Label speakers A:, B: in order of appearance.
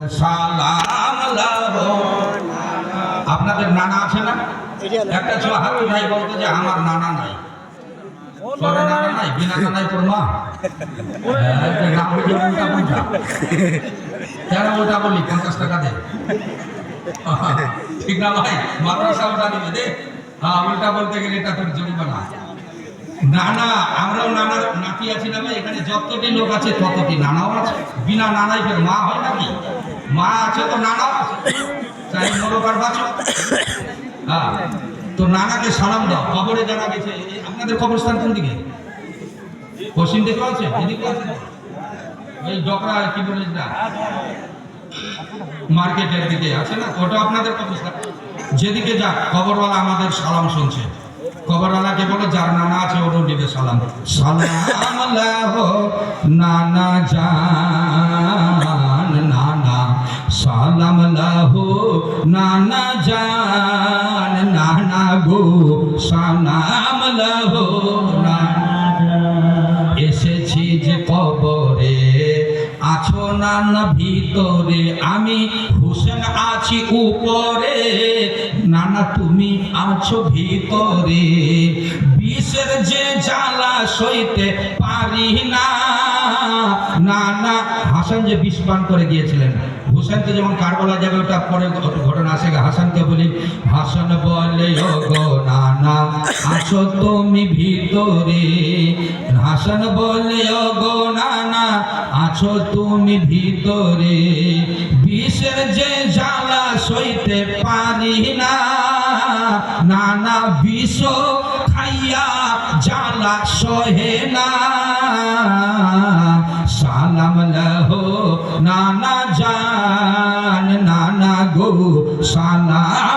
A: সালাম লাহো। আপনাদের নানা আছে না? একটা ছিল হাত নাই বলতো যে আমার নানা নাই। তোর নানা নাই, বিনা নানাই তোর মা। কেন ওটা বলি 50 টাকা দে, ঠিক না ভাই? মাদ্রাসা ওটা দিবে দে। হ্যাঁ, উল্টা বলতে গেলে এটা তোর জরিমানা। নানা, আমরাও নানার নাতি আছি না ভাই। এখানে যতটি লোক আছে ততটি নানাও আছে। বিনা নানাই ফের মা হয় নাকি? মা আছে তো নানাও আছে, চাই মরবার বাঁচো। হ্যাঁ, তো নানাকে সালাম দাও। কবরে জানা গেছে। আপনাদের কবরস্থান কোন দিকে? পশ্চিম দিকে আছে, এদিকে আছে। ওই ডকরা কি বলে না, মার্কেটের দিকে আছে না, ওটা আপনাদের কবরস্থান। যেদিকে যাক কবরওয়ালা আমাদের সালাম শুনছে। কবরওয়ালাকে বলে যার নানা আছে ওরও দিবে সালাম। সালাম লাহো নানা জান, নানা সালাম লাহো নানা জান, নানা গো সালাম লাহো নানা জান। এসেছি যে কবরে আছো নানা ভিতরে, আমি হুসেন আছি উপরে, নানা তুমি আছো ভিতরে। বিষের যে জ্বালা সইতে পারি না, নানা হাসান যে বিষ পান করে গিয়েছিলেন, হুসেনকে যেমন কারবালা যাবে ওটা পরে ঘটনা আসে। হাসানকে বলি, হাসান বলে ও গো নানা আছো তুমি ভিতরে, হাসান বলে ও গো নানা আছো তুমি ভিতরে। বিষের যে জ্বালা সইতে পারি না, নানা বিষ খাইয়া জ্বালা সহে না। সালাম লাহো নানা জান, নানা গো সালাম